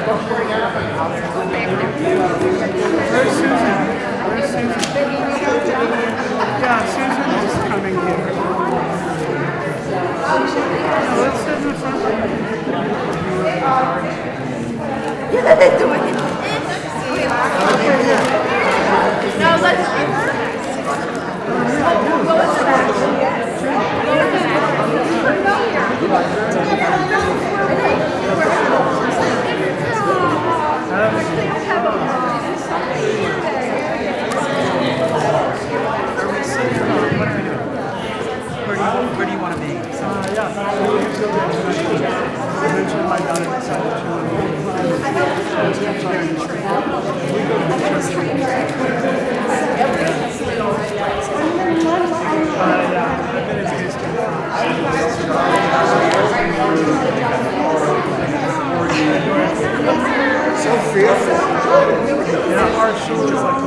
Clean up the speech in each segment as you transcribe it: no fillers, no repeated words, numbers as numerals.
Where's Susan? Where's Susan? Yeah, Susan is coming here. No, let's sit in the front. No, let's give her. Go in the back. Where do you want to be? Yeah. I mentioned my daughter decided she wanted to go to the So fearful. Yeah, our shoes is like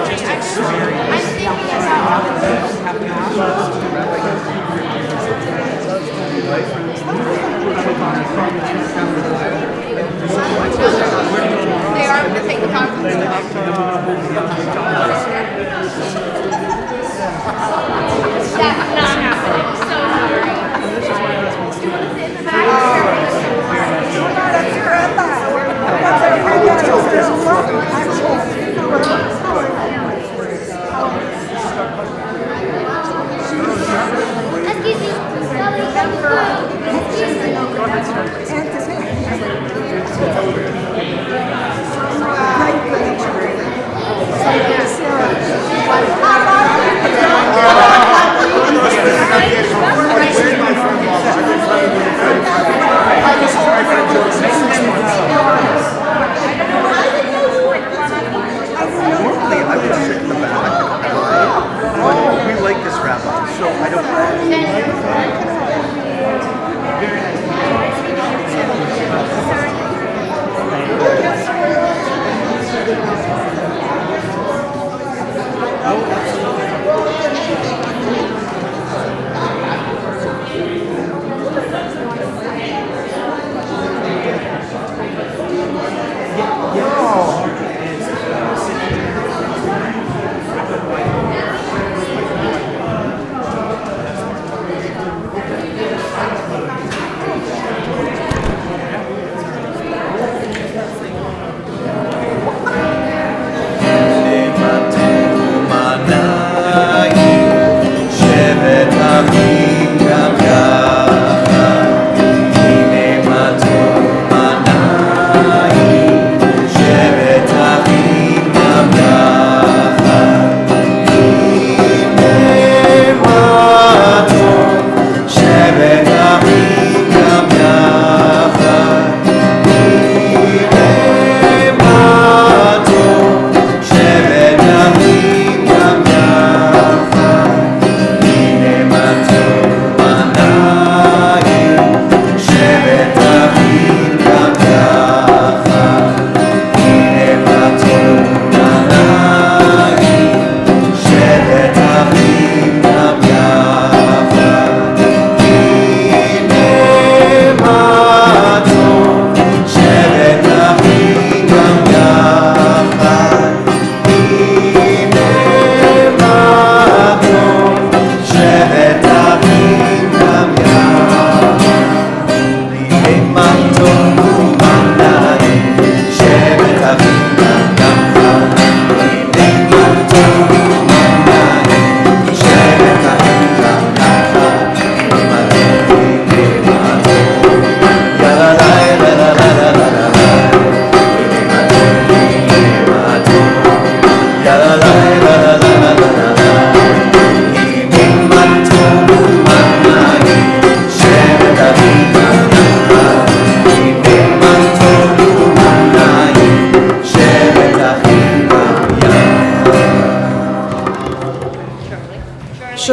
Just experience. They are going to take the conference. That's not happening. So sorry. Do you want to sit in the back? We like this rabbi, so I don't.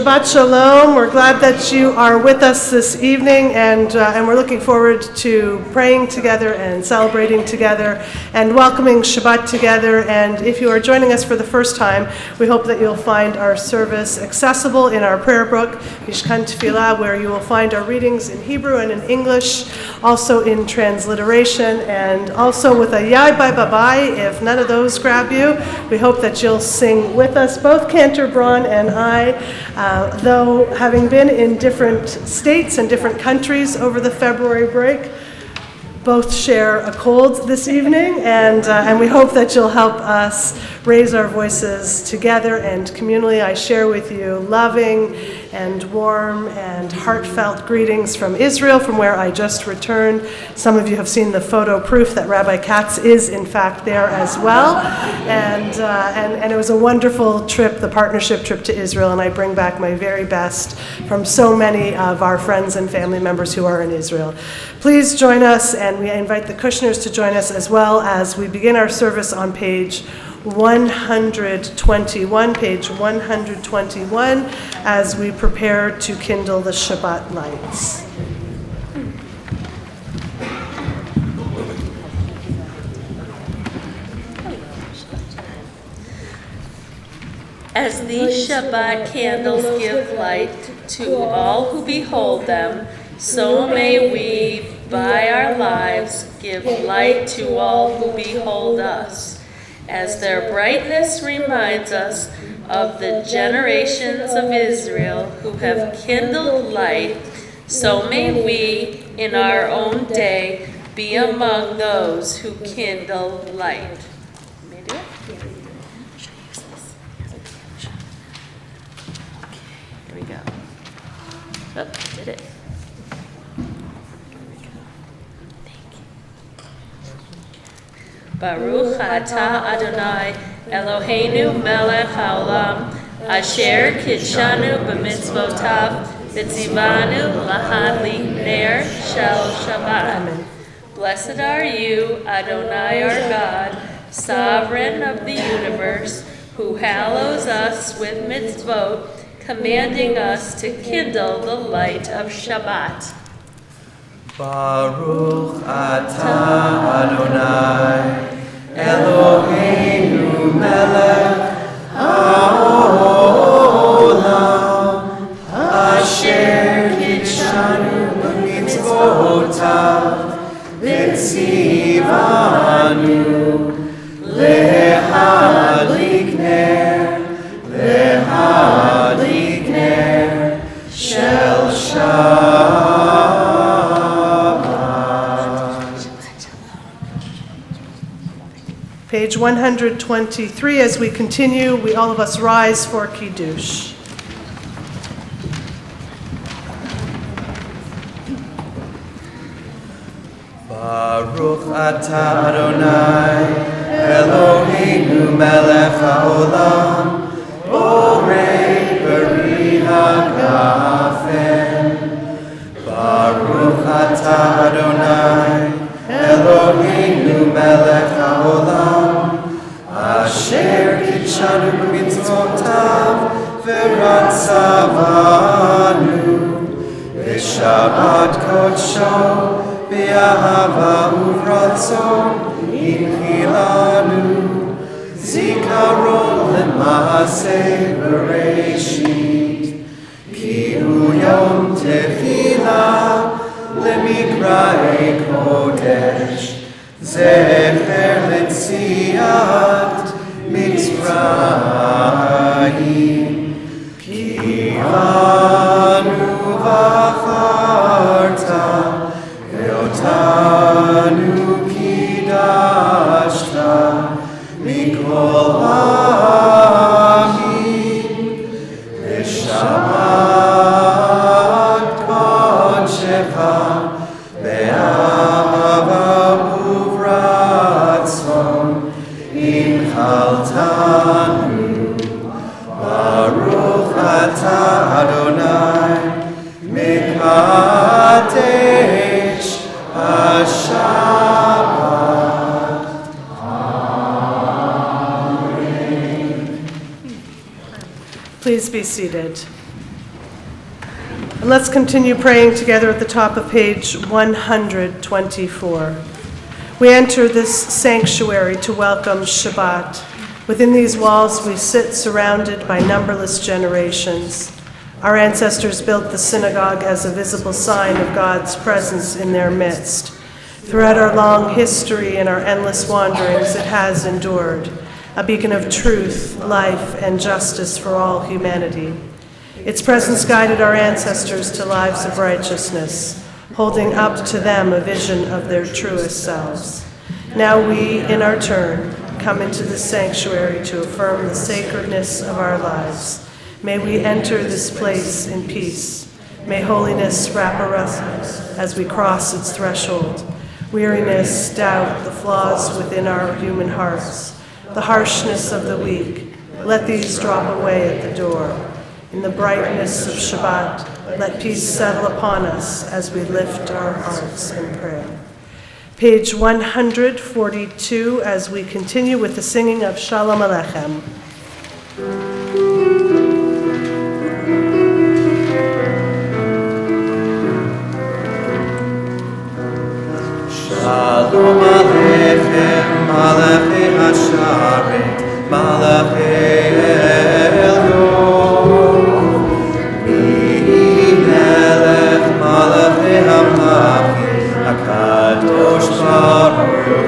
Shabbat Shalom. We're glad that you are with us this evening, and we're looking forward to praying together and celebrating together and welcoming Shabbat together. And if you are joining us for the first time, we hope that you'll find our service accessible in our prayer book, Mishkan Tefillah, where you will find our readings in Hebrew and in English, also in transliteration, and also with a Yai Bai Babai. If none of those grab you, we hope that you'll sing with us. Both Cantor Braun and I, though having been in different states and different countries over the February break, both share a cold this evening, and we hope that you'll help us raise our voices together and communally. I share with you loving and warm and heartfelt greetings from Israel, from where I just returned. Some of you have seen the photo proof that Rabbi Katz is in fact there as well, and it was a wonderful trip, the partnership trip to Israel, and I bring back my very best from so many of our friends and family members who are in Israel. Please join us, and we invite the Kushners to join us as well as we begin our service on page 121, as we prepare to kindle the Shabbat lights. As these Shabbat candles give light to all who behold them, so may we, by our lives, give light to all who behold us. As their brightness reminds us of the generations of Israel who have kindled light, so may we, in our own day, be among those who kindle light. May I do it? Should I use this? Okay, here we go. Oh, did it. Baruch atah Adonai Eloheinu melech haolam asher kidshanu b'mitzvotav v'tzivanu lahadlik ner shel Shabbat. Blessed are you, Adonai our God, sovereign of the universe, who hallows us with mitzvot, commanding us to kindle the light of Shabbat. Baruch atah Adonai Eloheinu melech haolam asher kidshanu b'mitzvotav v'tzivanu lehadlik ner shel Page 123, as we continue, we all of us rise for Kiddush. Baruch atah Adonai Eloheinu melech haolam borei bari hagafen. Baruch atah Adonai Eloheinu melech haolam asher kidshanu b'mitzvotav v'ratzavanu b'shabbat kodsho b'ahava uvratzon inchilanu zikaron l'maaseh bereshit ki hu yom tefillah lemikra'ei kodesh zecher letziat Mitzrayim ki anu v'acharta ve'otanu kidashta mikol ha'amim v'shabbat kodshecha be'ahava uvratzon inchaltanu. Baruch atah Adonai mekadesh HaShabbat. Please be seated. And let's continue praying together at the top of page 124. We enter this sanctuary to welcome Shabbat. Within these walls we sit surrounded by numberless generations. Our ancestors built the synagogue as a visible sign of God's presence in their midst. Throughout our long history and our endless wanderings, it has endured, a beacon of truth, life, and justice for all humanity. Its presence guided our ancestors to lives of righteousness, holding up to them a vision of their truest selves. Now we, in our turn, come into this sanctuary to affirm the sacredness of our lives. May we enter this place in peace. May holiness wrap around us as we cross its threshold. Weariness, doubt, the flaws within our human hearts, the harshness of the weak, let these drop away at the door. In the brightness of Shabbat, let peace settle upon us as we lift our hearts in prayer. Page 142, as we continue with the singing of Shalom Aleichem. Shalom Aleichem, Malachi Hasharet, Malachi Elyon. Melech Malachi Hamlachim, HaKadosh Baruch Hu.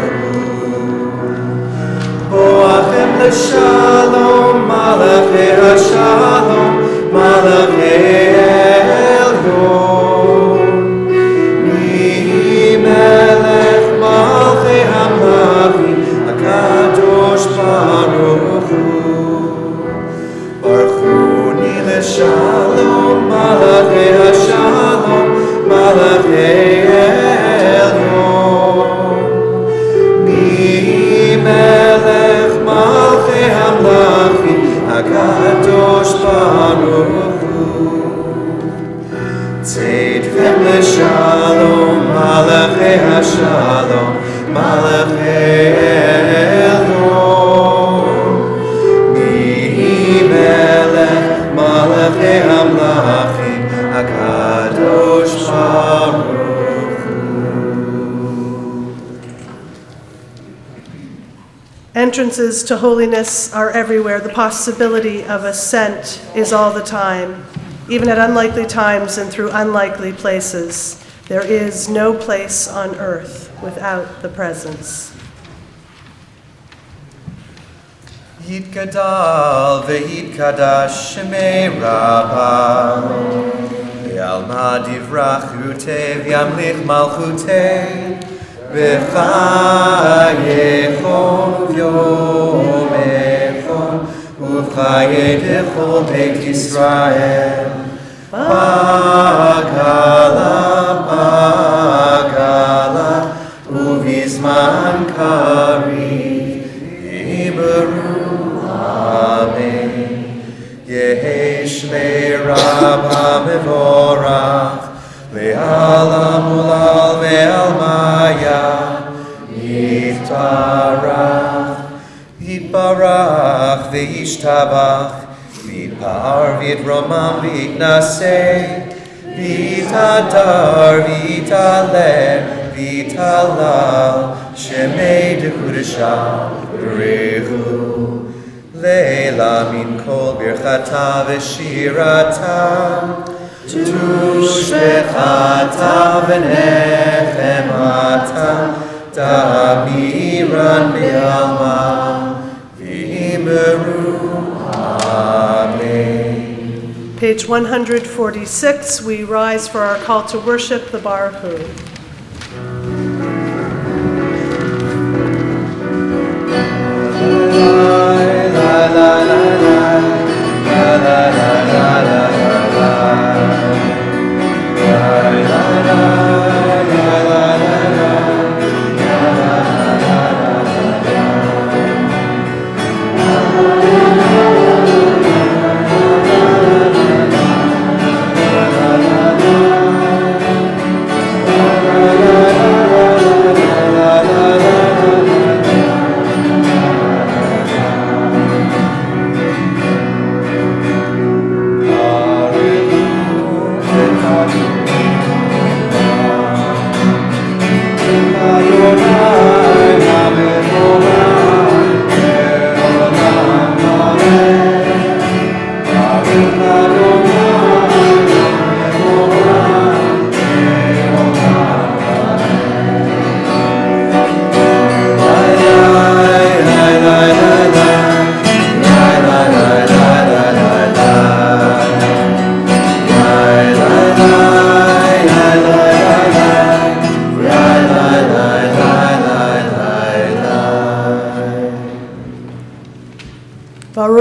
Boachem l'Shalom, Malachi Hashalom, Malachi Elyon. Melech Malachi Hamlachim, HaKadosh Baruch Hu. Baruchuni l'Shalom, Malachi Hashalom, Malachi Elyon. Melech Malachi Hamlachim, HaKadosh Baruch Hu. Tzedchem l'Shalom, Malachi Hashalom, Malachi Elyon. Melech Malachi Hamlachim, HaKadosh Baruch Hu. Entrances to holiness are everywhere. The possibility of ascent is all the time, even at unlikely times and through unlikely places. There is no place on earth without the presence. Yitgadal v'yitkadash shemei Rabbah, v'alma divrach utei v'yamlich malchutei, v'chayecho v'yomecho, uv'chayedecho beit Yisrael, Bagala, Bagala, uvizman kari, Imeru, Amen. Yehi Shmei Rabba Mevorach, Le'alam ulal ve'almaya, Yitbarach, Yitbarach ve'yishtabach, V'yitpar v'yitromam v'yitnaseh, V'yitadar v'yitaler v'yitalal, Shemei dekudesha b'rechu, Leila min kol birchata v'shirata, Tushbechata v'nechemata, Damiran be'alma, V'imeru, Amen. Page 146, we rise for our call to worship the Baruch Hu. La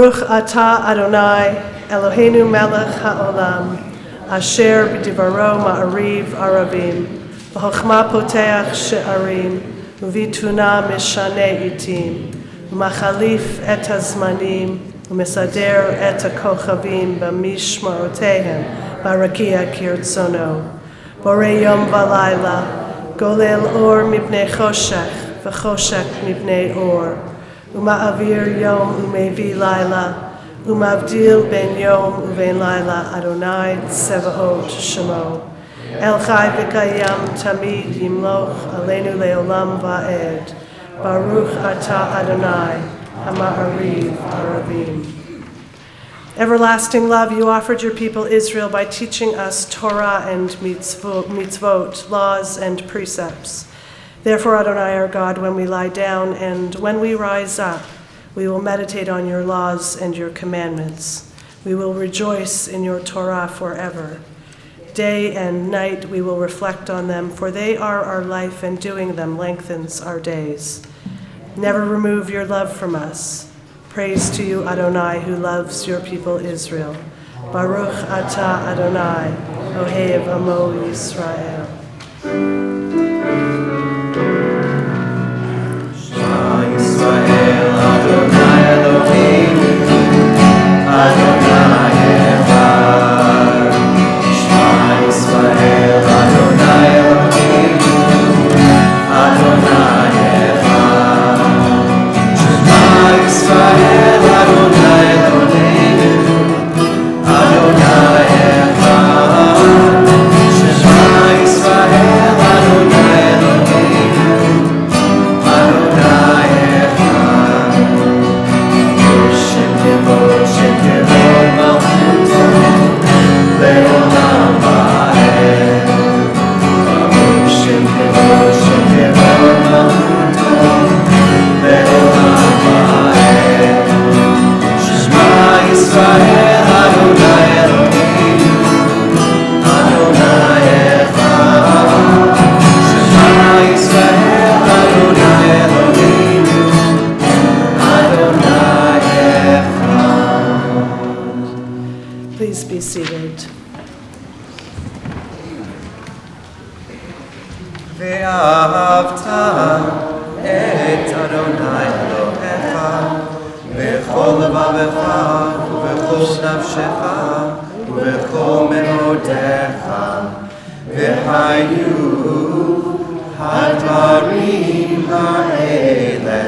Baruch atah Adonai, Eloheinu melech ha'olam, asher b'divaro ma'ariv aravim, v'chokhmah poteach she'arim, uvituna mishane itim, umachalif et hazmanim, umesader et hakochavim b'mishmarotehem, barakia kirtzono. Borei yom v'layla, golel or mipnei choshech, v'choshech mipnei or, uma'avir yom umevi layla, umavdil ben yom uven layla, Adonai tsevaot shemo. El chai v'kayam tamid yimloch aleinu leolam va'ed. Baruch atah Adonai, ha'ma'ariv aravim. Everlasting love, you offered your people Israel by teaching us Torah and mitzvot, laws and precepts. Therefore, Adonai our God, when we lie down and when we rise up, we will meditate on your laws and your commandments. We will rejoice in your Torah forever. Day and night we will reflect on them, for they are our life, and doing them lengthens our days. Never remove your love from us. Praise to you, Adonai, who loves your people Israel. Baruch atah Adonai, Ohev Amo Yisrael. Shema Yisrael, Adonai Eloheinu, Adonai Echad. Shema Yisrael, Adonai Eloheinu, Adonai Echad. Shema Yisrael, Adonai Eloheinu, Adonai Echad. Shema Yisrael, Adonai Eloheinu, Adonai Echad. Shem Kevod Malchuto, Le'olam Va'ed. Baruch Shem Kevod Malchuto, Le'olam Va'ed. Shema Yisrael, Adonai Eloheinu, Adonai Echad. Shema Yisrael, Adonai Eloheinu, Adonai Echad. Please be seated. ואהבת את אדוני אלוהיך בכל לבבך ובכל נפשך ובכל מאודיך, והיו הדברים האלה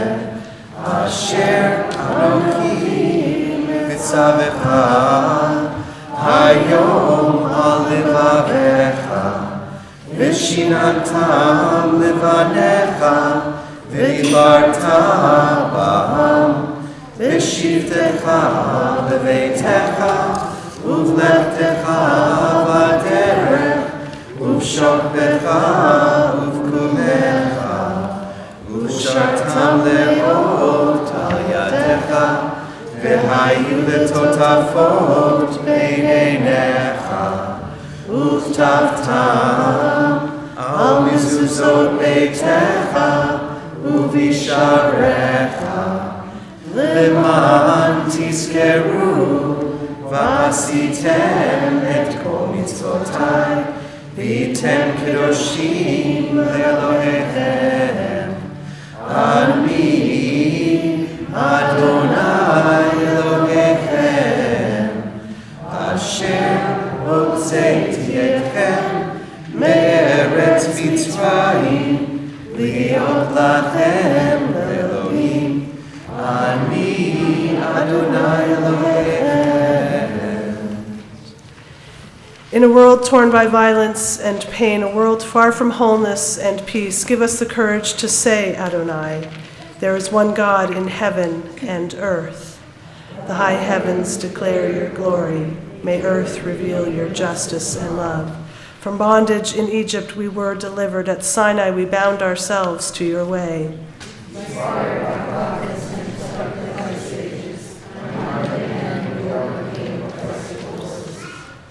אשר אנוכי מצווך היום על לבביך, ושיננתם לבניך, ודיברת בהם, בשבתך בביתך, ובלכתך בדרך, ובשוכבך ובקומך, ושרתם לאות על ידך, והיו לטוטפות בין עיניך, וכתבתם על מזוזות ביתך ובשעריך, למען תזכרו ועשיתם את כל מצוותיי, והייתם קדושים לאלוהיכם. אני אדוני אלוהיכם, אשר הוצאתי אתכם מארץ מצרים, להיות לכם לאלוהים. אני אדוני אלוהיכם. In a world torn by violence and pain, a world far from wholeness and peace, give us the courage to say, Adonai, there is one God in heaven and earth. The high heavens declare your glory. May earth reveal your justice and love. From bondage in Egypt we were delivered. At Sinai we bound ourselves to your way.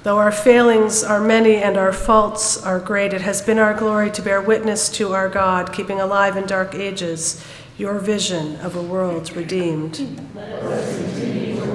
Though our failings are many and our faults are great, it has been our glory to bear witness to our God, keeping alive in dark ages your vision of a world redeemed. Let us continue to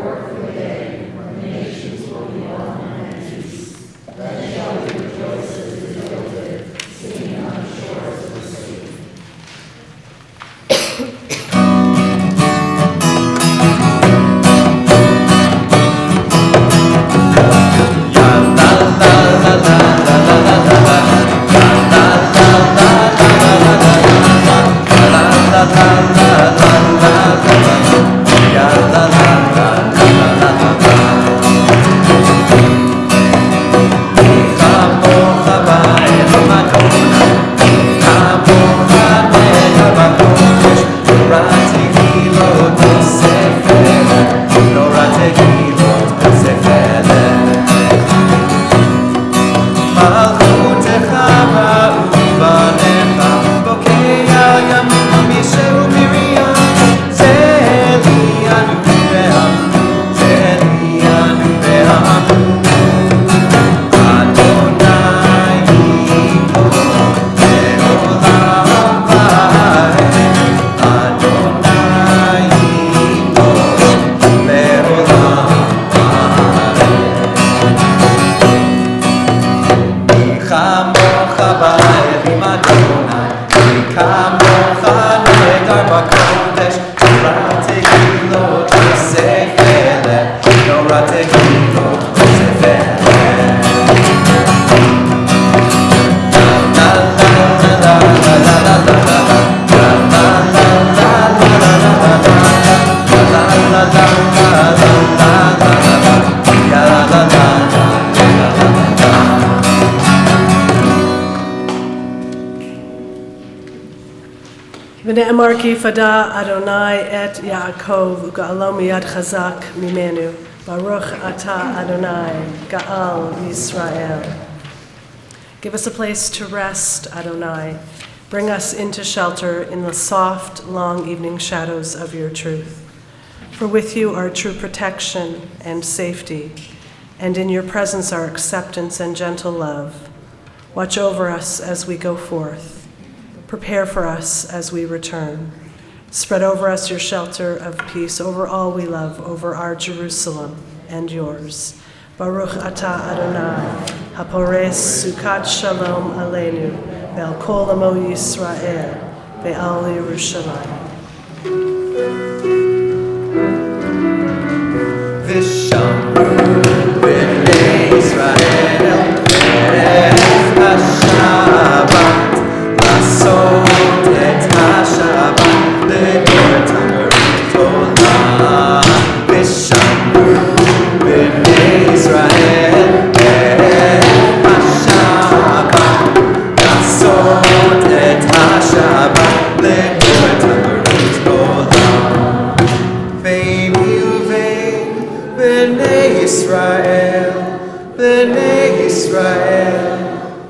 ונאמר כי יפדה אדוני את יעקב וגאלו מיד חזק ממנו. ברוך אתה Adonai, Gaal Yisrael. Give us a place to rest, Adonai. Bring us into shelter in the soft, long evening shadows of your truth. For with you are true protection and safety, and in your presence are acceptance and gentle love. Watch over us as we go forth. Prepare for us as we return. Spread over us your shelter of peace, over all we love, over our Jerusalem and yours. Baruch atah Adonai, hapores sukat shalom aleinu, ve'al kol amo Yisrael, ve'al Yerushalayim. V'shamru b'nei Yisrael, erev Shabbat, לעשות את השבת לדור תמרות עולם. ושמרו בני ישראל את השבת, לעשות את השבת לדור תמרות עולם. ביני ובין בני ישראל, בני ישראל,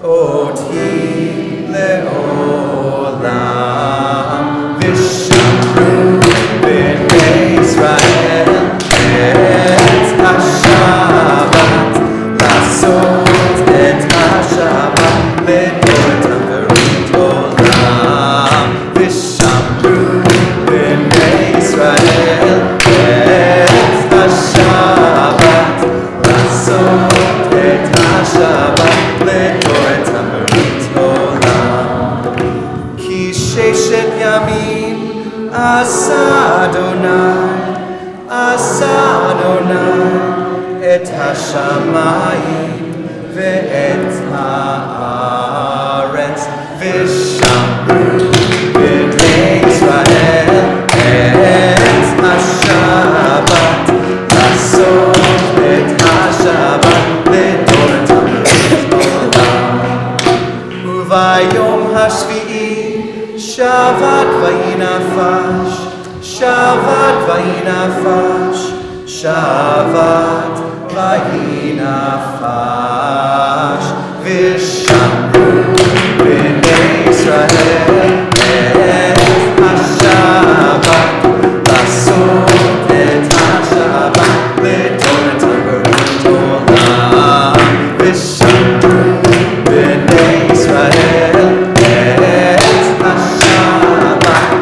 עוד היא לעולם. ושמרו בני ישראל את השבת, לעשות את השבת לדור תמרות עולם. ושמרו בני ישראל את השבת, לעשות את השבת לדור תמרות עולם. כי ששת ימים עשה אדוני את השמיים ואת הארץ. ושמרו בני ישראל את השבת, לעשות את השבת לדור תמרות עולם. וביום השביעי שבת וינפש, שבת וינפש, שבת וינפש. ושמרו בני ישראל את השבת, לעשות את השבת לדור תמרות עולם. ושמרו בני ישראל את השבת,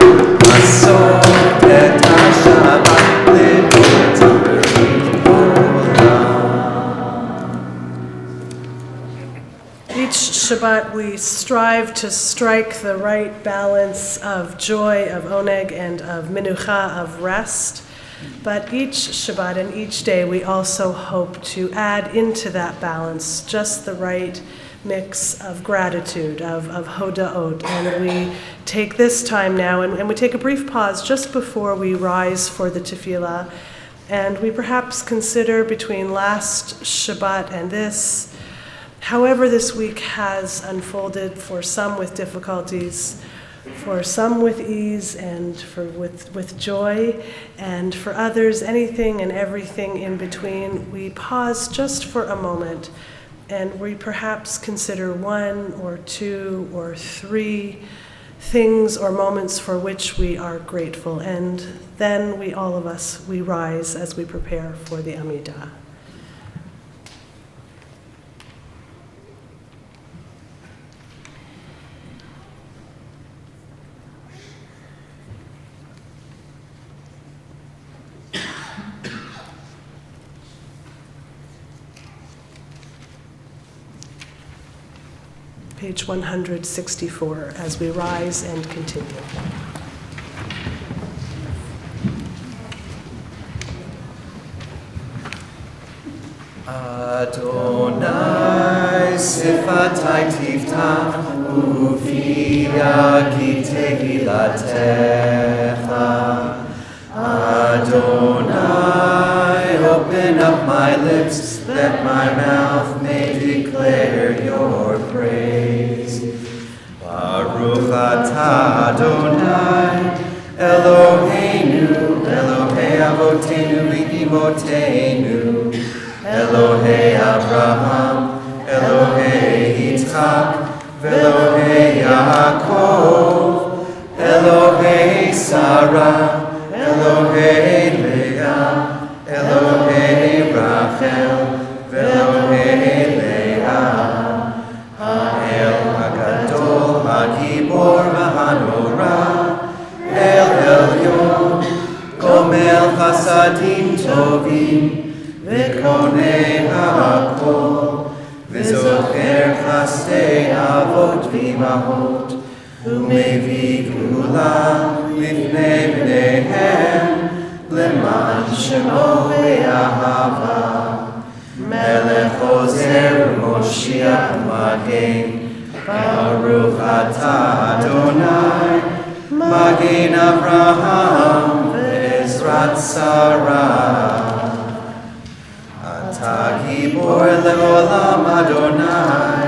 לעשות את השבת לדור תמרות עולם. Each Shabbat we strive to strike the right balance of joy, of oneg, and of minucha, of rest. But each Shabbat and each day we also hope to add into that balance just the right mix of gratitude, of hodaot. And we take this time now and we take a brief pause just before we rise for the tefillah. And we perhaps consider between last Shabbat and this, however this week has unfolded, for some with difficulties, for some with ease and with joy, and for others anything and everything in between. We pause just for a moment and we perhaps consider one or two or three things or moments for which we are grateful. And then we, all of us, we rise as we prepare for the Amidah. page 164, as we rise and continue. Adonai sifatai tiftach ufia ki tehilatecha. Adonai, open up my lips, that my mouth may declare your praise. Baruch atah Adonai, Eloheinu, Elohei avotenu v'imotenu, Elohei Abraham, Elohei Yitzchak, Elohei Yaakov, Elohei Sarah, Elohei Leah, Elohei Rachel, Elohei Leah, Ha'el HaGadol, HaGibor v'Hanora, El Elyon, Gomel Chasadim Tovim, V'konei ha'akol, v'zocher chasdei avot v'imahot, u'mevii gula lifnei bneihem, leman shemo be'ahava. Melech ozer u'moshiach u'magen, Baruch atah Adonai, Magen Avraham ve'ezrat Sarah. Atah gibor le'olam Adonai,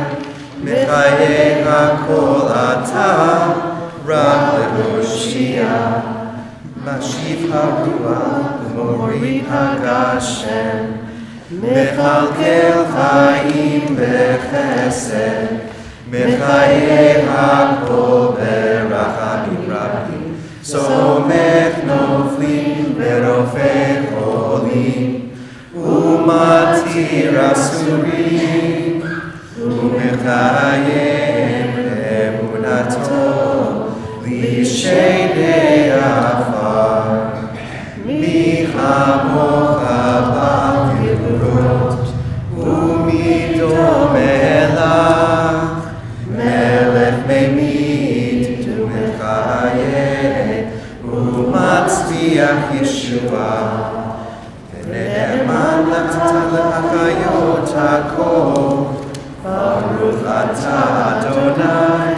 Mechaye hakol atah, Rak le'hoshia, Mashiv haruach u'morid hagashem, Mechalkel chayim bechesed, Mechaye hakol berachamim rabim, Somech noflim verofeh cholim, Umatir asurim, umechayem emunato, lishedei afar, michamocha b'gilurot, umidom elach, melech memit umechayem, umatzliach Yeshua. Ne'eman natan le'achayot hakol, Baruch atah Adonai,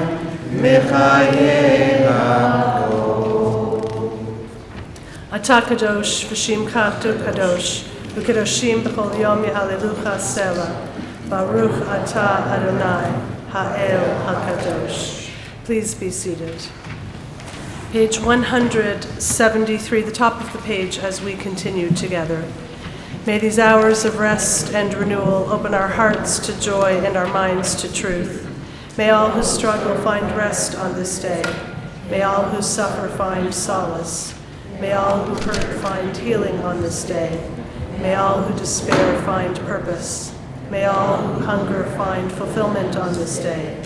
Mechaye hakol. Atah kadosh v'shimcha tu kadosh, v'kadoshim b'chol yom yehalelucha selah. Baruch atah Adonai, ha'el hakadosh. Please be seated. Page 173, the top of the page as we continue together. May these hours of rest and renewal open our hearts to joy and our minds to truth. May all who struggle find rest on this day. May all who suffer find solace. May all who hurt find healing on this day. May all who despair find purpose. May all who hunger find fulfillment on this day.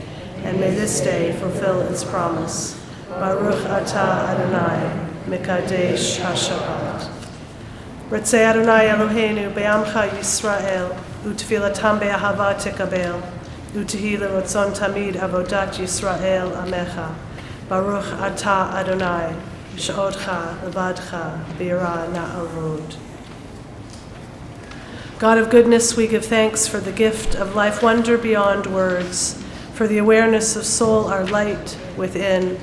And may this day fulfill its promise. Baruch atah Adonai, Mekadesh HaShabbat. Ratzei Adonai Eloheinu be'amcha Yisrael, u'tefilatam be'ahava tekabel, u'tehi lerotzon tamid avodat Yisrael amecha. Baruch atah Adonai, she'odcha levadcha b'yira na'avod. God of goodness, we give thanks for the gift of life wonder beyond words, for the awareness of soul, our light within,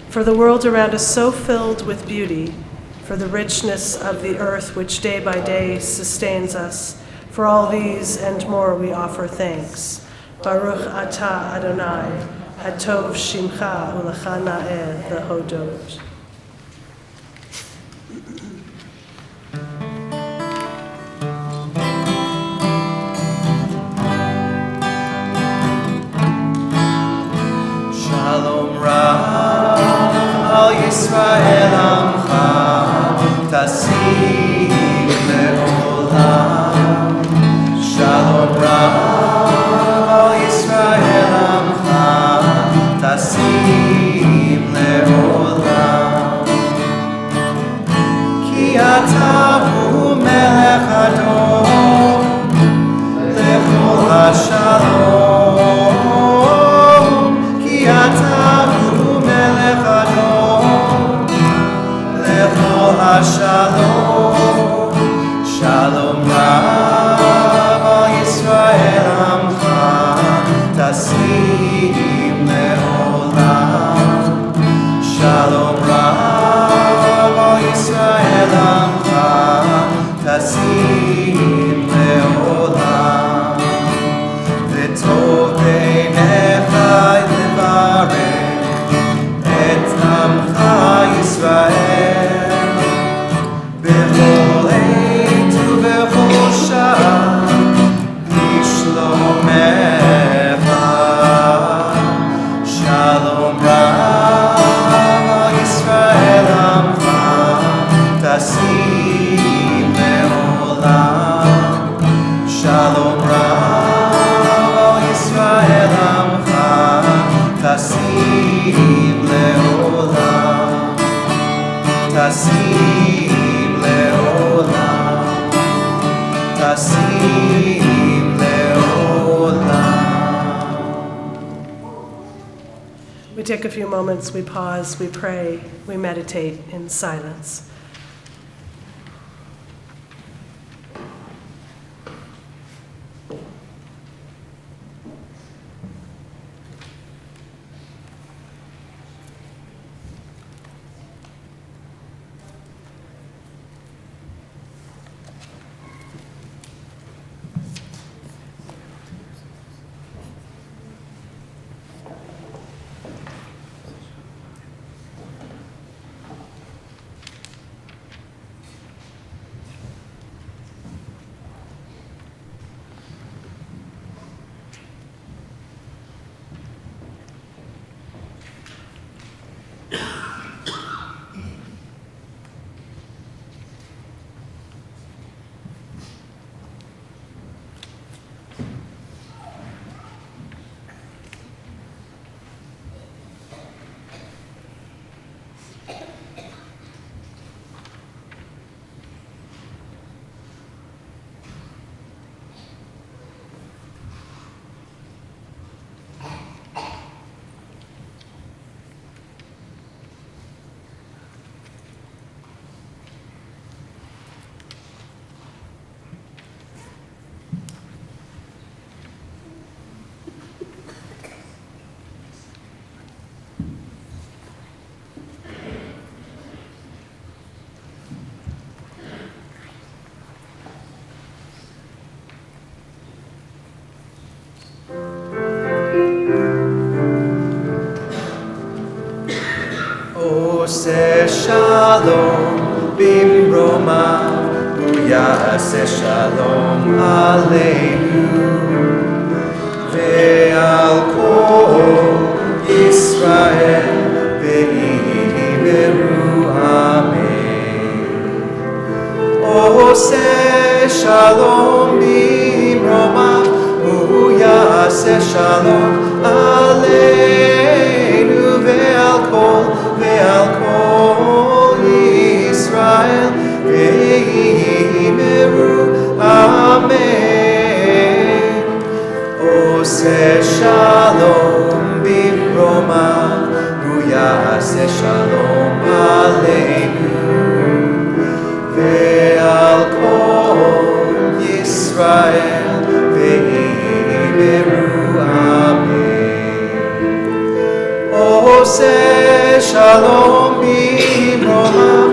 for the world around us so filled with beauty, for the richness of the earth which day by day sustains us. For all these and more we offer thanks. Baruch atah Adonai, hatov shimcha u'lecha na'eh lehodot. Shalom Rav al Yisrael Amcha, Tasim le'olam. Shalom Rav al Yisrael Amcha, Tasim le'olam. Ki ata hu melech Adon, lechol hashalom. Shalom, Shalom Rav al Yisrael Amcha, Tasim Le'olam. Shalom Rav al Yisrael Amcha, Tasim Le'olam. V'tov beinecha levarech et Amcha Yisrael. B'chol עת ובכל שעה בשלומך. Shalom Rav al Yisrael Amcha, Tasim Le'olam. Shalom Rav al Yisrael Amcha, Tasim Le'olam. Tasim Le'olam. Tasim Le'olam. We take a few moments, we pause, we pray, we meditate in silence. Ose shalom bimromav, uyase shalom aleinu, ve'al kol Yisrael ve'imeru amen. Ose shalom bimromav, uyase shalom aleinu, ve'al kol Yisrael ve'imeru amen. Ose shalom bimromav, uyase shalom aleinu, ve'al kol Yisrael ve'imeru amen. Ose shalom bimromav,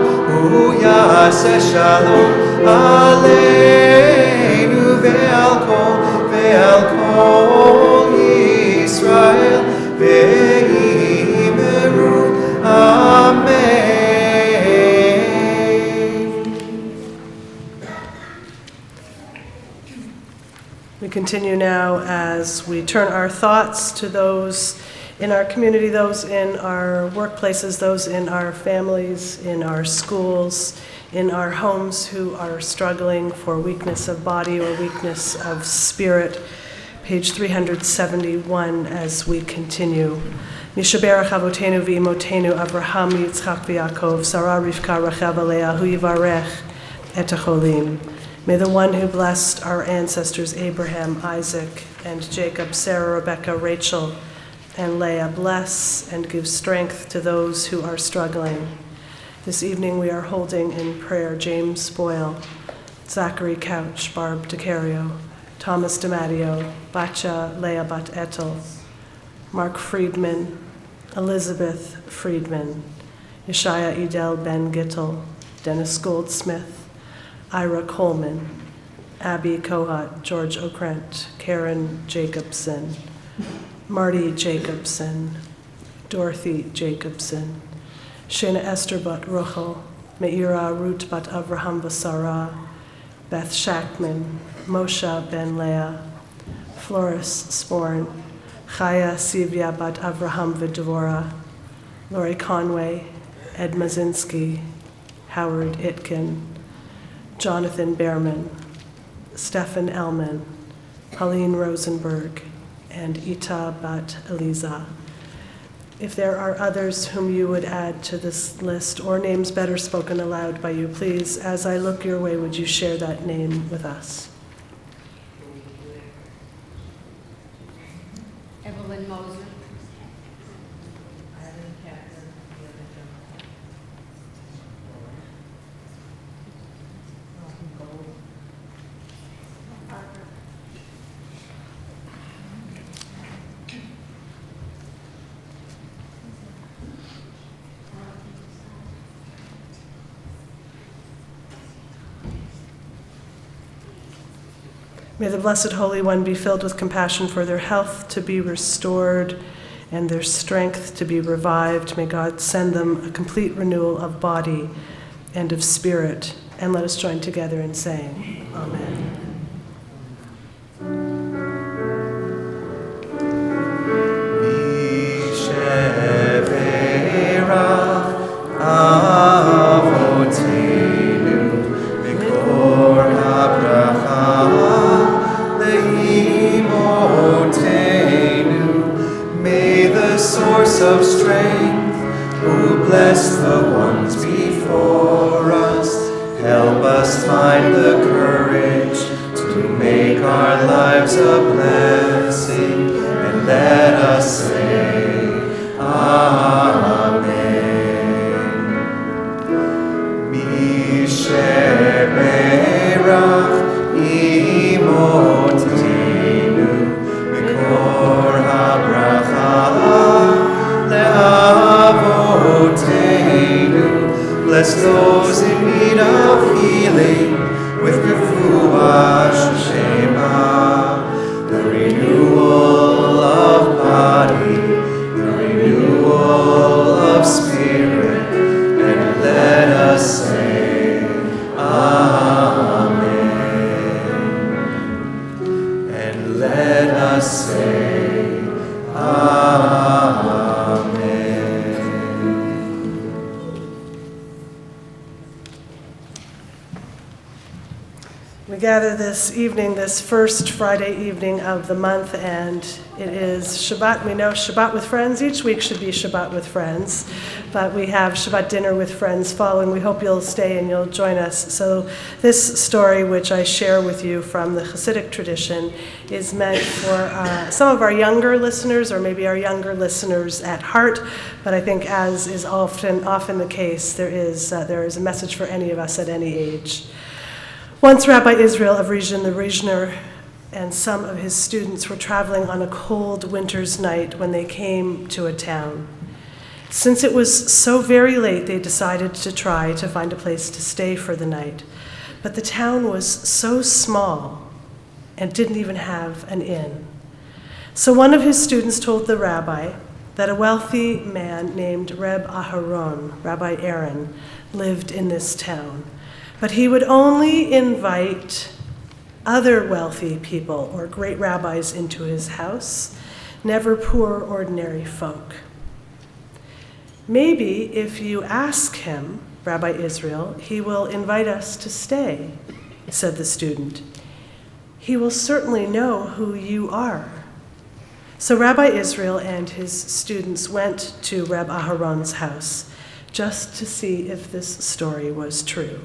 uyase shalom aleinu, ve'al kol Yisrael ve'imeru amen. We continue now as we turn our thoughts to those in our community, those in our workplaces, those in our families, in our schools, in our homes who are struggling for weakness of body or weakness of spirit. Page 371 as we continue. Yishaberach Avotenu v'imotenu Avraham, Yitzchak v'Yaakov, Sarah, Rivka, Rachel, Leah, hu yivarech et hacholim. May the one who blessed our ancestors Abraham, Isaac, and Jacob, Sarah, Rebecca, Rachel, and Leah bless and give strength to those who are struggling. This evening we are holding in prayer James Boyle, Zachary Couch, Barb DeCario, Thomas DiMatteo, Bacha Leah Bat Etel, Mark Friedman, Elizabeth Friedman, Yeshaya Edel Ben Gittel, Dennis Goldsmith, Ira Coleman, Abby Kohat, George Okrent, Karen Jacobson, Marty Jacobson, Dorothy Jacobson, Shana Esther Bat Ruchel, Meira Ruth Bat Avraham Vasara, Beth Shackman, Moshe Ben Leah, Floris Sporn, Chaya Sivya Bat Avraham Vidvora, Lori Conway, Ed Mazinski, Howard Itkin, Jonathan Behrman, Stefan Elman, Pauline Rosenberg, and Ita Bat Eliza. If there are others whom you would add to this list or names better spoken aloud by you, please, as I look your way, would you share that name with us? Evelyn Moser. May the Blessed Holy One be filled with compassion for their health to be restored and their strength to be revived. May God send them a complete renewal of body and of spirit. And let us join together in saying, Amen. Of strength, who bless the ones before us, help us find the courage to make our lives a blessing, and let us say, Amen. Misher Berach Imotenu Mikor HaBracha Bless those in need of healing with refuah shema, the renewal of body, the renewal of spirit, and let us say, Amen. And let us say, Amen. We gather this evening, this first Friday evening of the month, and it is Shabbat. We know Shabbat with friends. Each week should be Shabbat with friends, but we have Shabbat dinner with friends following. We hope you'll stay and you'll join us. So this story, which I share with you from the Hasidic tradition, is meant for some of our younger listeners, or maybe our younger listeners at heart, but I think, as is often the case, there is a message for any of us at any age. Once Rabbi Israel of Rizhin the Rizhner and some of his students were traveling on a cold winter's night when they came to a town. Since it was so very late, they decided to try to find a place to stay for the night. But the town was so small and didn't even have an inn. So one of his students told the rabbi that a wealthy man named Reb Aharon, Rabbi Aaron, lived in this town. But he would only invite other wealthy people or great rabbis into his house, never poor, ordinary folk. Maybe if you ask him, Rabbi Israel, he will invite us to stay, said the student. He will certainly know who you are. So Rabbi Israel and his students went to Reb Aharon's house just to see if this story was true.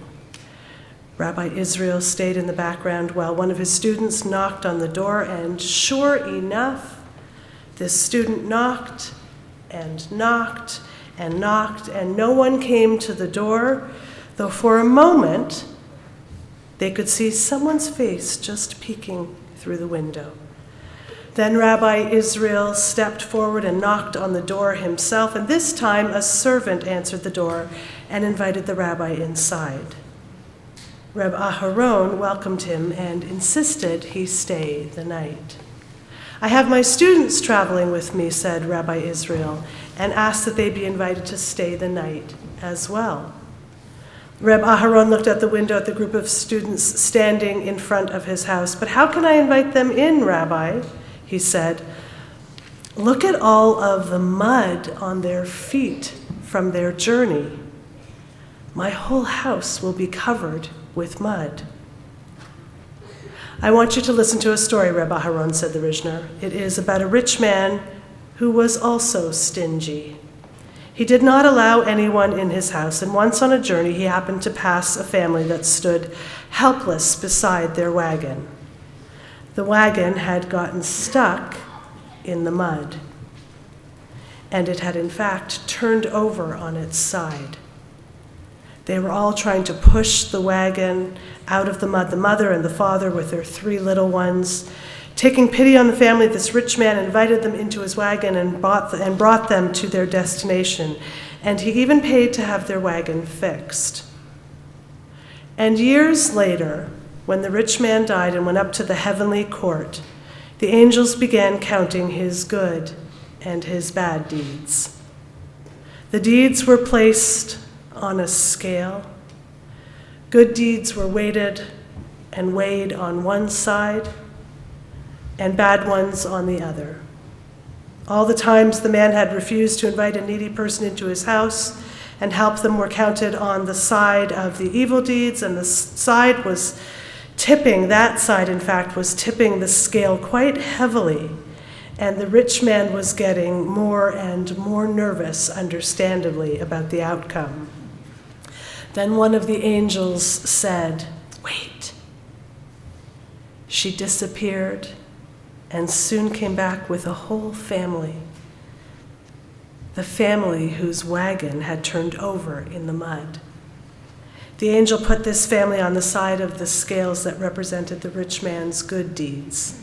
Rabbi Israel stayed in the background while one of his students knocked on the door, and sure enough, this student knocked and knocked and knocked, and no one came to the door, though for a moment they could see someone's face just peeking through the window. Then Rabbi Israel stepped forward and knocked on the door himself, and this time a servant answered the door and invited the rabbi inside. Reb Aharon welcomed him and insisted he stay the night. "I have my students traveling with me," said Rabbi Israel, and asked that they be invited to stay the night as well. Reb Aharon looked out the window at the group of students standing in front of his house. "But how can I invite them in, Rabbi?" he said. "Look at all of the mud on their feet from their journey. My whole house will be covered with mud." "I want you to listen to a story, Reb Aharon," said the Rishner. "It is about a rich man who was also stingy. He did not allow anyone in his house, and once on a journey he happened to pass a family that stood helpless beside their wagon. The wagon had gotten stuck in the mud, and it had in fact turned over on its side. They were all trying to push the wagon out of the mud, the mother and the father with their 3 little ones. Taking pity on the family, this rich man invited them into his wagon and brought them to their destination, and he even paid to have their wagon fixed. And years later, when the rich man died and went up to the heavenly court, the angels began counting his good and his bad deeds. The deeds were placed on a scale. Good deeds were weighted and weighed on one side, and bad ones on the other. All the times the man had refused to invite a needy person into his house and help them were counted on the side of the evil deeds, and that side, in fact, was tipping the scale quite heavily, and the rich man was getting more and more nervous, understandably, about the outcome. Then one of the angels said, "Wait." She disappeared and soon came back with a whole family, the family whose wagon had turned over in the mud. The angel put this family on the side of the scales that represented the rich man's good deeds.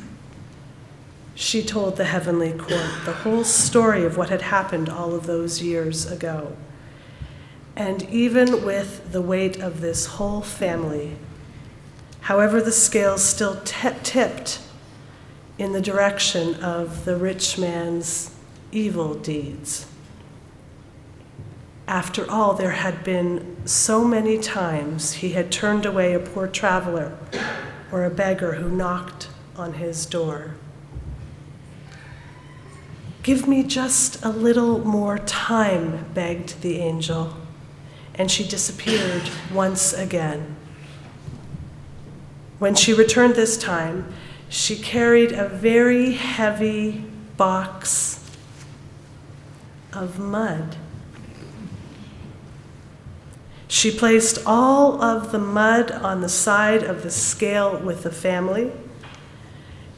She told the heavenly court the whole story of what had happened all of those years ago. And even with the weight of this whole family, however, the scales still tipped in the direction of the rich man's evil deeds. After all, there had been so many times he had turned away a poor traveler or a beggar who knocked on his door. "Give me just a little more time," begged the angel, and she disappeared once again. When she returned this time, she carried a very heavy box of mud. She placed all of the mud on the side of the scale with the family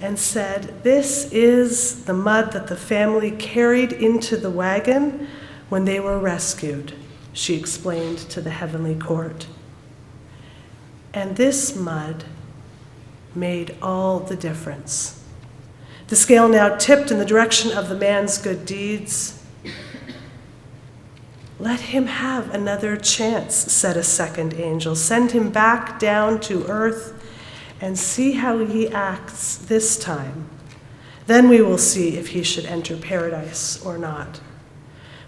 and said, "This is the mud that the family carried into the wagon when they were rescued," she explained to the heavenly court. And this mud made all the difference. The scale now tipped in the direction of the man's good deeds. "Let him have another chance," said a second angel. "Send him back down to earth and see how he acts this time. Then we will see if he should enter paradise or not."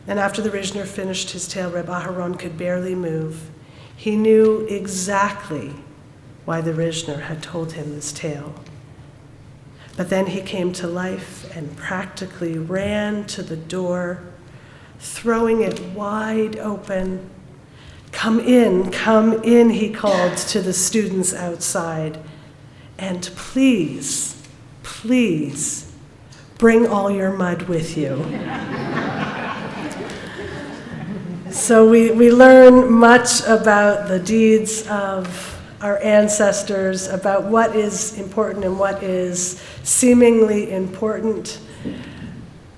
And after the Rishner finished his tale, Reb Aharon could barely move. He knew exactly why the Rishner had told him this tale. But then he came to life and practically ran to the door, throwing it wide open. Come in," he called to the students outside. "And please, please, bring all your mud with you." So we learn much about the deeds of our ancestors, about what is important and what is seemingly important.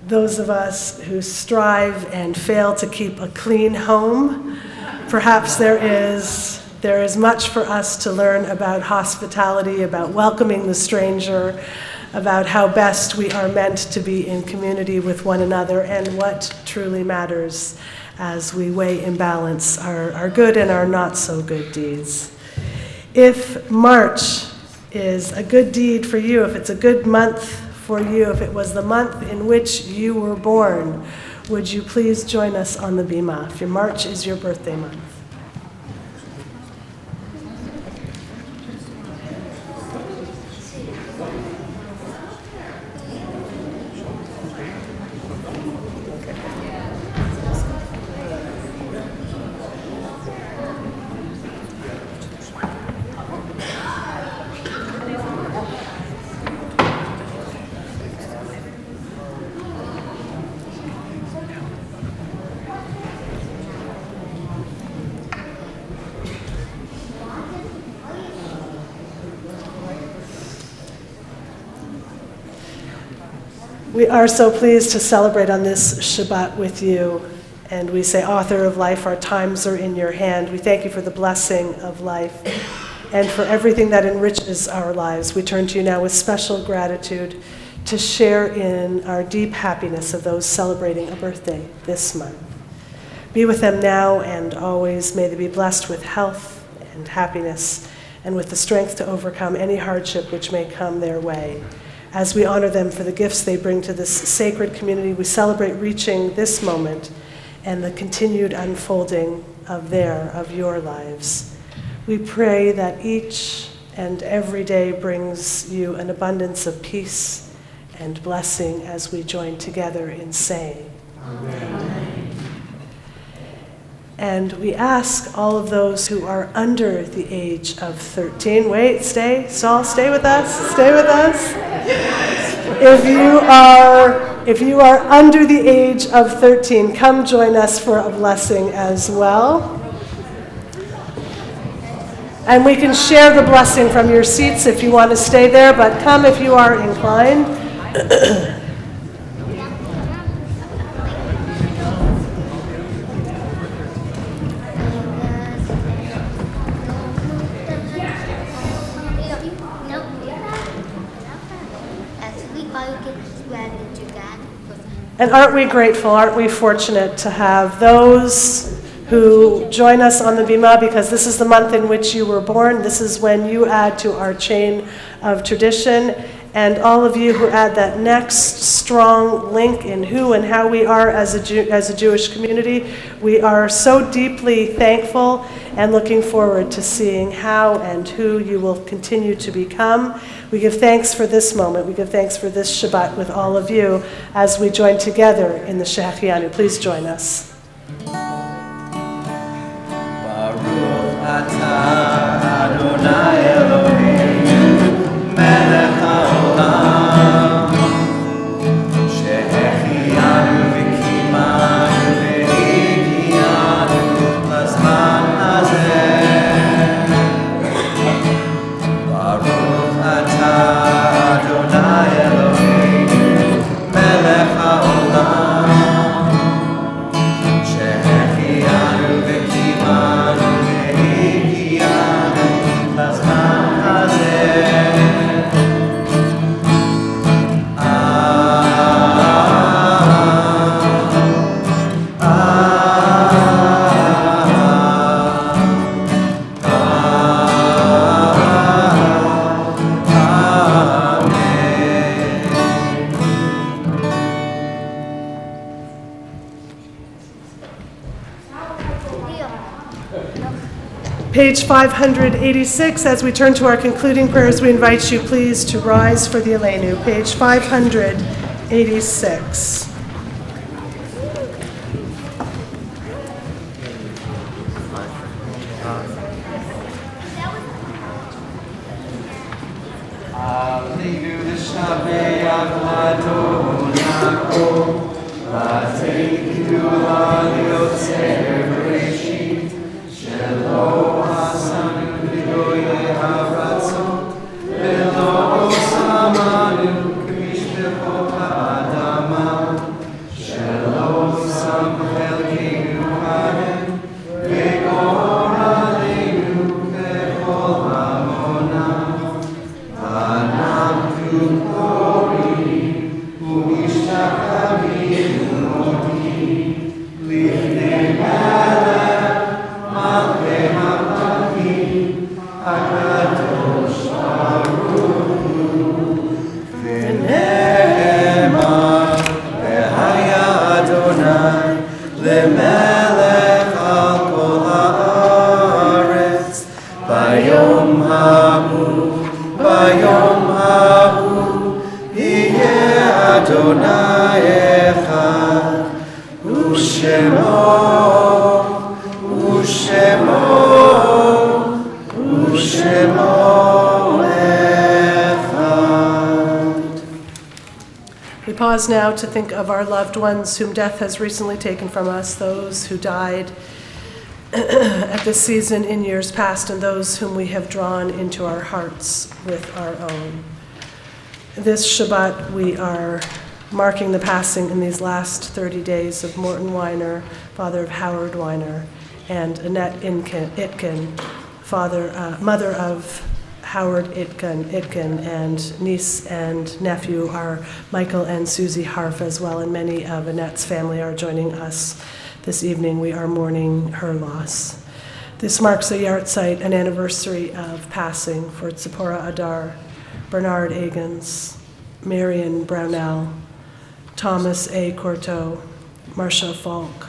those of us who strive and fail to keep a clean home. Perhaps there is much for us to learn about hospitality, about welcoming the stranger, about how best we are meant to be in community with one another, and what truly matters as we weigh in balance our good and our not so good deeds. If March is a good deed for you, if it's a good month for you, if it was the month in which you were born, would you please join us on the Bima? If your March is your birthday month. We are so pleased to celebrate on this Shabbat with you. And we say, Author of life, our times are in your hand. We thank you for the blessing of life and for everything that enriches our lives. We turn to you now with special gratitude to share in our deep happiness of those celebrating a birthday this month. Be with them now and always. May they be blessed with health and happiness and with the strength to overcome any hardship which may come their way. As we honor them for the gifts they bring to this sacred community, we celebrate reaching this moment and the continued unfolding of your lives. We pray that each and every day brings you an abundance of peace and blessing as we join together in saying, Amen. And we ask all of those who are under the age of 13, Saul, stay with us. If you are under the age of 13, come join us for a blessing as well. And we can share the blessing from your seats if you want to stay there, but come if you are inclined. And aren't we grateful, aren't we fortunate to have those who join us on the Bima, because this is the month in which you were born. This is when you add to our chain of tradition. And all of you who add that next strong link in who and how we are as a Jewish community, we are so deeply thankful and looking forward to seeing how and who you will continue to become. We give thanks for this moment. We give thanks for this Shabbat with all of you as we join together in the Shehachianu. Please join us. Baruch atah Adonai Eloheinu melech haolam shehechianu v'kimanu v'higiyanu lazman hazeh. Baruch atah Adonai Eloheinu melech haolam shehechianu v'kimanu v'higiyanu lazman hazeh. Page 586, as we turn to our concluding prayers, we invite you please to rise for the Aleinu. Page 586. Aleinu l'shabeach l'Adonai, v'ateinu l'yotzei bereshit, shelo hasanu b'goyei haratzon, v'lo samanu k'mishpechot ha'adama, והמקים הקדוש ברוך הוא. ונאמר והיה אדוני למלך על כל הארץ ביום ההוא יהיה אדוני אחד ושמו We pause now to think of our loved ones whom death has recently taken from us, those who died at this season in years past, and those whom we have drawn into our hearts with our own. This Shabbat, we are marking the passing in these last 30 days of Morton Weiner, father of Howard Weiner, and Annette Itkin, mother of Howard Itkin, and niece and nephew are Michael and Susie Harf as well, and many of Annette's family are joining us this evening. We are mourning her loss. This marks a yahrzeit, an anniversary of passing for Tzipora Adar, Bernard Agans, Marion Brownell, Thomas A. Corto, Marcia Falk,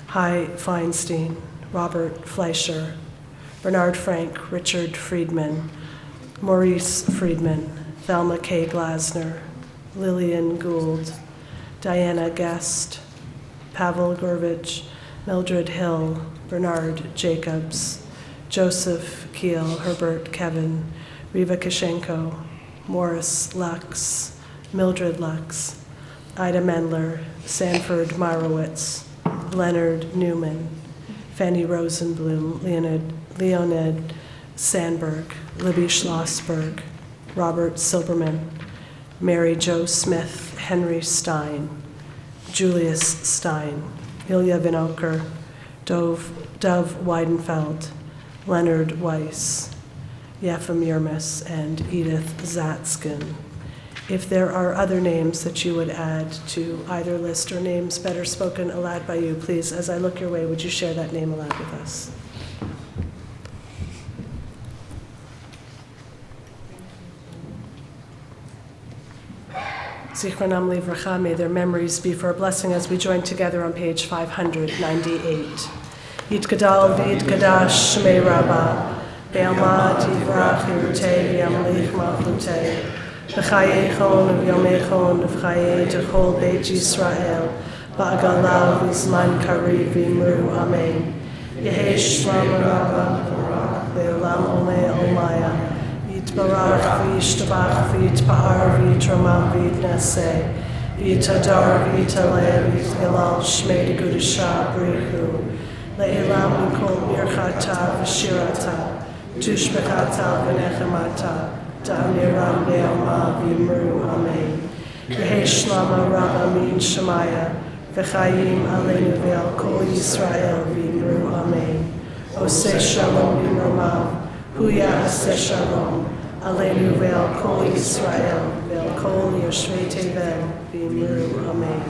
Hy Feinstein, Robert Fleischer, Bernard Frank, Richard Friedman, Maurice Friedman, Thelma K. Glasner, Lillian Gould, Diana Guest, Pavel Gurvich, Mildred Hill, Bernard Jacobs, Joseph Keel, Herbert Kevin, Riva Kishenko, Morris Lux, Mildred Lux, Ida Mendler, Sanford Marowitz, Leonard Newman, Fanny Rosenblum, Leonid Sandberg, Libby Schlossberg, Robert Silberman, Mary Jo Smith, Henry Stein, Julius Stein, Ilya Vinokur, Dove Weidenfeld, Leonard Weiss, Yefim Yermis, and Edith Zatskin. If there are other names that you would add to either list or names better spoken aloud by you, please, as I look your way, would you share that name aloud with us? Zichronam livracha, may their memories be for a blessing as we join together on page 598. Yitgadal v'yitgadash shmei Rabbah, be'alma tivrach yirutei v'yamlich malchutei, v'chayechon v'yomechon v'chayei techol beit Yisrael, ba'agalav v'zman kariv v'imru amen. Yehei shlam Rabbah ve'olam olei olmaya, Yitbarach v'yishtabach v'yitpa'ar v'yitramam v'yitnaseh, v'yitadar v'yitaleh v'yitgalal shmei degudasha b'rihu, le'elam mikol birchata v'shirata, tushbechata v'nechemata, da'amiram be'alma v'yimru amen. Yehei shlama Rabbah min Shemaya, v'chayim aleinu ve'al kol Yisrael v'yimru amen. Oseh shalom b'mromav, Huya aseh shalom, aleinu ve'al kol Yisrael, ve'al kol yoshvei tevel, v'yimru amen.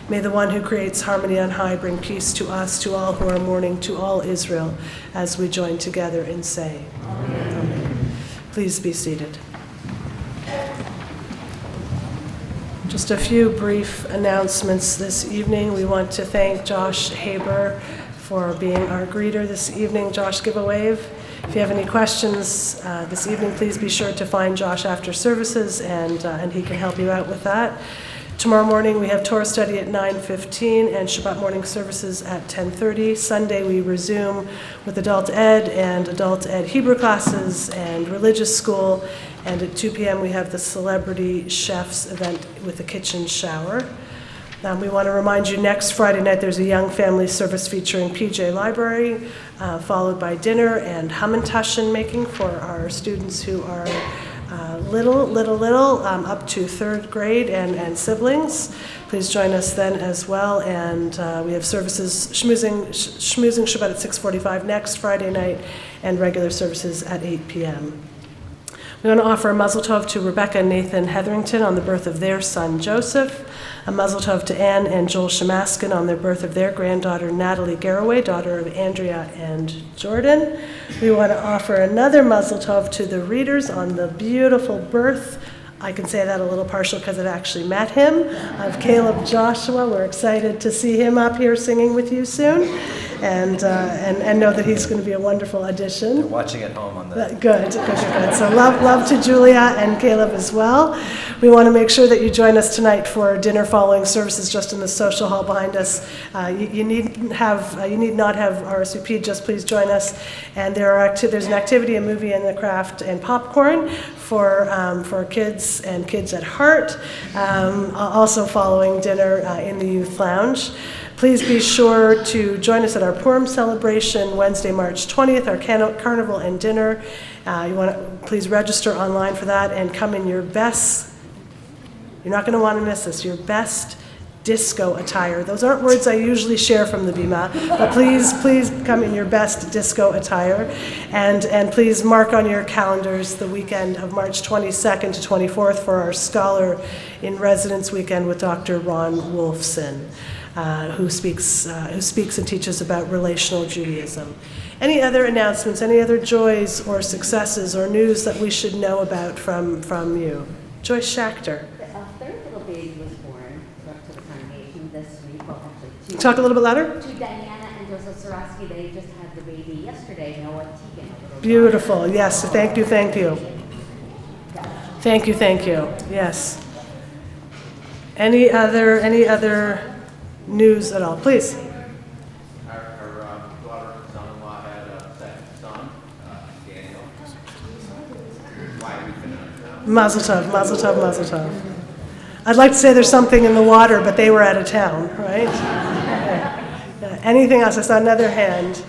May the one who creates harmony on high bring peace to us, to all who are mourning, to all Israel, as we join together and say, Amen. Amen. Please be seated. Just a few brief announcements this evening. We want to thank Josh Haber for being our greeter this evening. Josh, give a wave. If you have any questions this evening, please be sure to find Josh after services, and he can help you out with that. Tomorrow morning we have Torah study at 9:15 and Shabbat morning services at 10:30. Sunday we resume with adult ed and adult ed Hebrew classes and religious school. And at 2 p.m. we have the celebrity chefs event with the kitchen shower. We want to remind you next Friday night there's a young family service featuring PJ Library, followed by dinner and hamantaschen making for our students who are little, up to third grade and siblings. Please join us then as well. And we have services, schmoozing Shabbat at 6:45 next Friday night, and regular services at 8 p.m. We We want to offer a mazel tov to Rebecca and Nathan Hetherington on the birth of their son Joseph, a mazel tov to Anne and Joel Shemaskin on their birth of their granddaughter Natalie Garraway, daughter of Andrea and Jordan. We want to offer another mazel tov to the readers on the beautiful birth, I can say that a little partial because I've actually met him, of Caleb Joshua. We're excited to see him up here singing with you soon, and know that he's going to be a wonderful addition. They're watching at home on the... Good. So love to Julia and Caleb as well. We want to make sure that you join us tonight for dinner following services just in the social hall behind us. You need not have RSVP, just please join us. And there's an activity, a movie, and a craft and popcorn for kids and kids at heart. Also following dinner in the youth lounge. Please be sure to join us at our Purim celebration Wednesday, March 20th, our carnival and dinner. You want to please register online for that and come in your best, you're not going to want to miss this, your best disco attire. Those aren't words I usually share from the Bima, but please come in your best disco attire. And please mark on your calendars the weekend of March 22nd to 24th for our Scholar in Residence weekend with Dr. Ron Wolfson. Who speaks and teaches about relational Judaism. Any other announcements, any other joys or successes or news that we should know about from you? Joyce Schachter. A third little baby was born to the congregation this week. Well, actually, two. Talk a little bit louder. To Diana and Joseph Sorosky, they just had the baby yesterday. Noah Tegan. Beautiful. Yes. Thank you. Thank you. Yes. Any other news at all, please? Our daughter, son-in-law had a second son, Daniel. Why we finished now? Mazel tov. I'd like to say there's something in the water, but they were out of town, right? Yeah. Anything else? I saw another hand.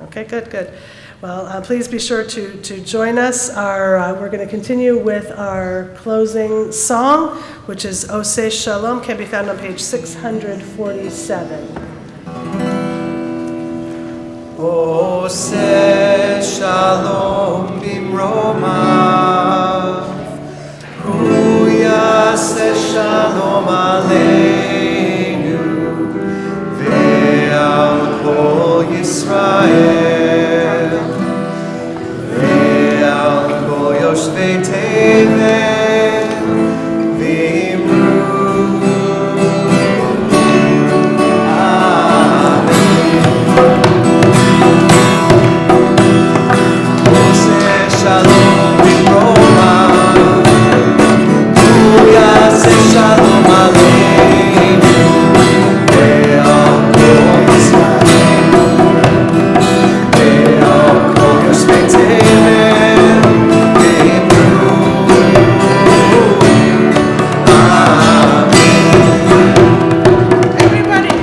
Okay, good. Well, please be sure to join us. We're going to continue with our closing song, which is Oseh Shalom, can be found on page 647. Oseh Shalom bimromav, Hu yaseh shalom aleinu, ve'al kol Yisrael, ve'al kol yoshvei tevel, v'imru. Shalom bimromav, Hu yaseh shalom aleinu, ve'al kol Yisrael, ve'al kol yoshvei tevel, v'imru. Everybody!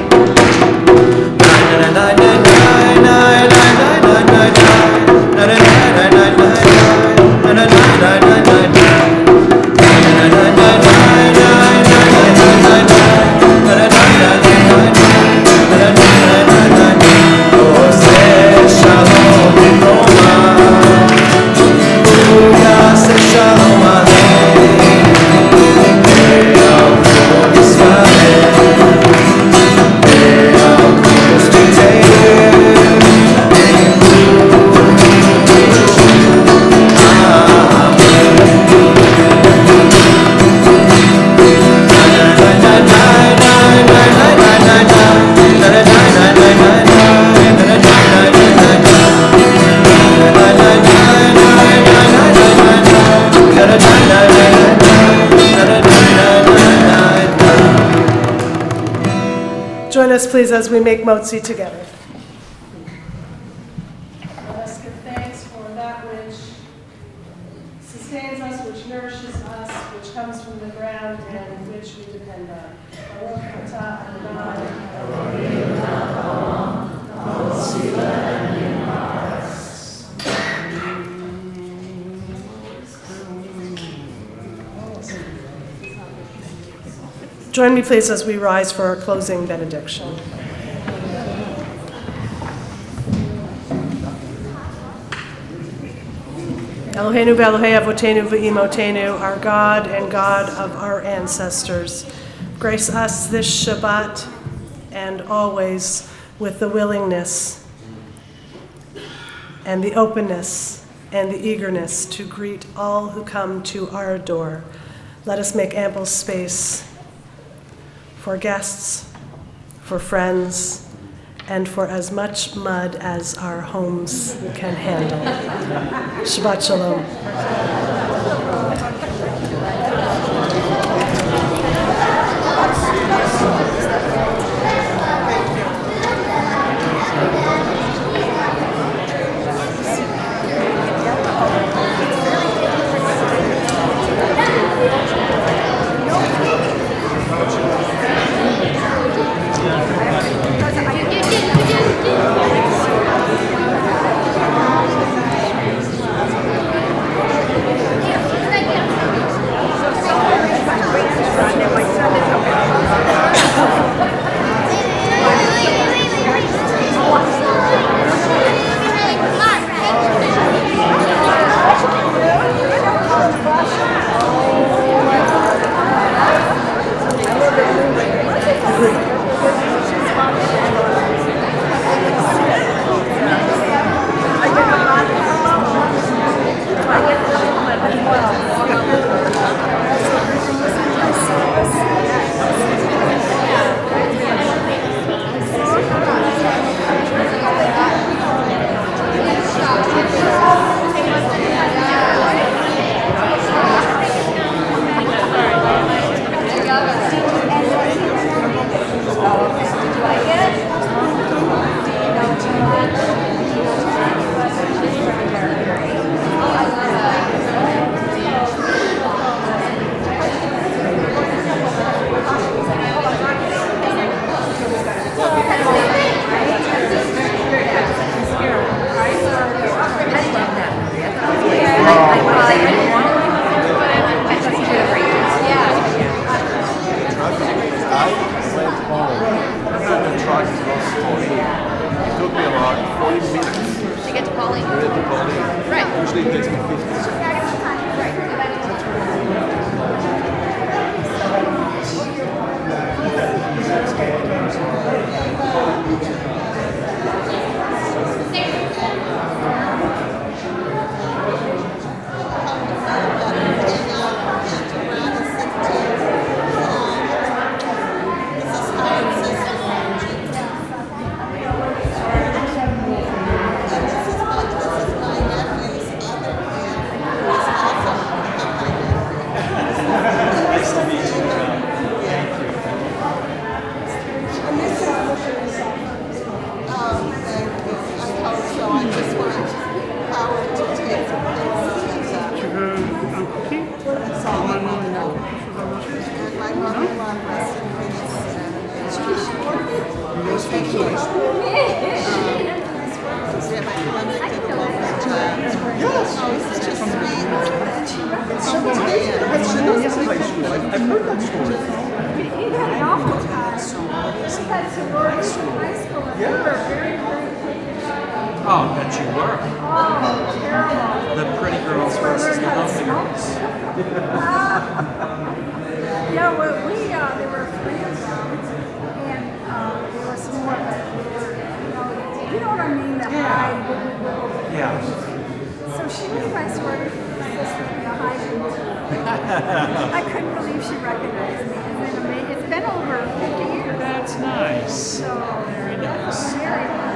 Join us, please, as we make motzi together. Let us give thanks for that which sustains us, which nourishes us, which comes from the ground, and which we depend on. Baruch atah Adonai, Eloheinu melech haolam, haotzii b'nei haaretz. Join me, please, as we rise for our closing benediction. Eloheinu v'Elohei avotenu v'imotenu, our God and God of our ancestors, grace us this Shabbat and always with the willingness and the openness and the eagerness to greet all who come to our door. Let us make ample space for guests, for friends, and for as much mud as our homes can handle. Shabbat Shalom. Oh, bet you were. The pretty girls versus the ugly girls. Yeah, well, there were three of them, and there were some more, but you know what I mean, the high, little. Yeah. So she was my sort of sister, the high I couldn't believe she recognized me. It's been over 50 years. That's nice. So, Very nice. very nice.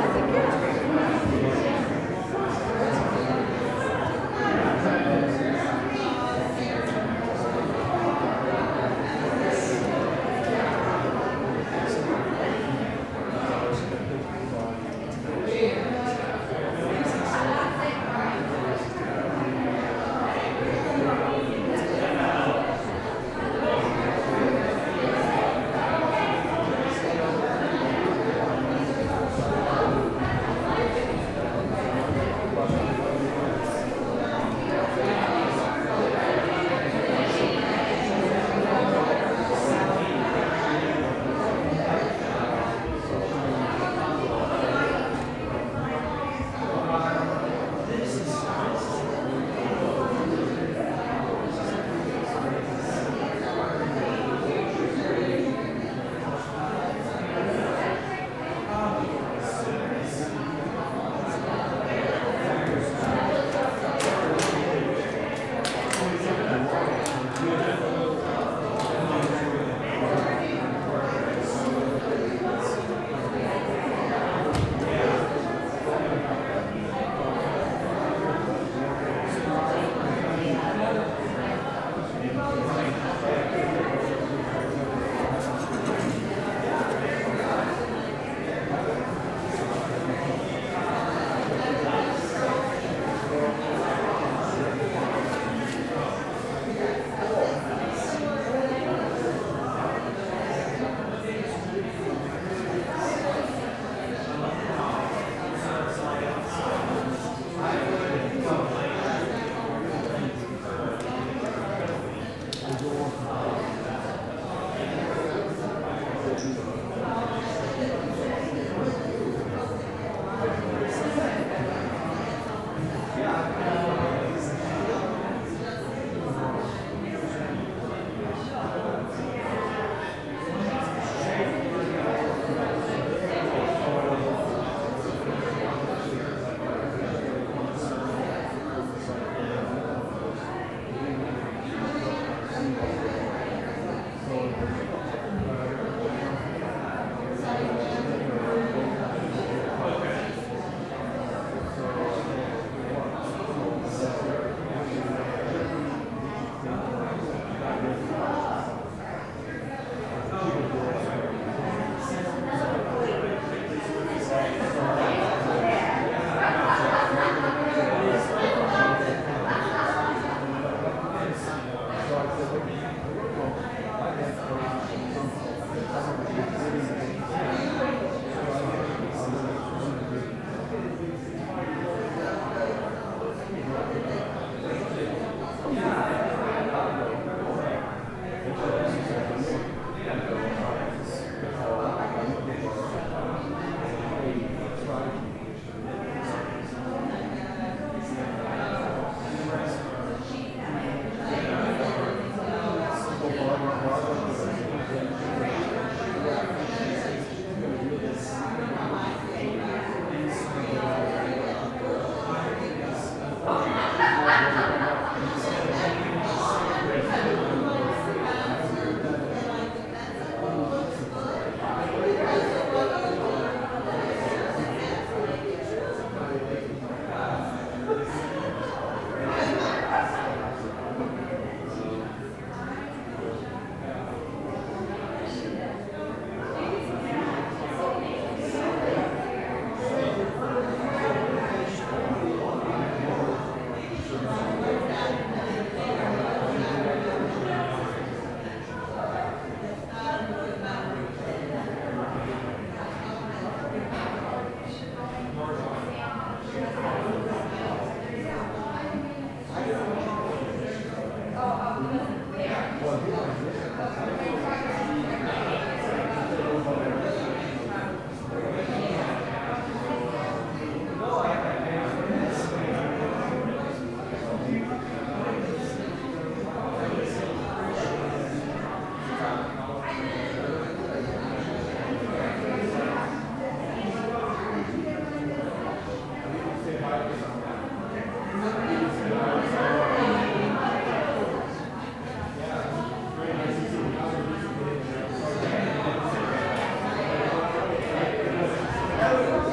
Woo!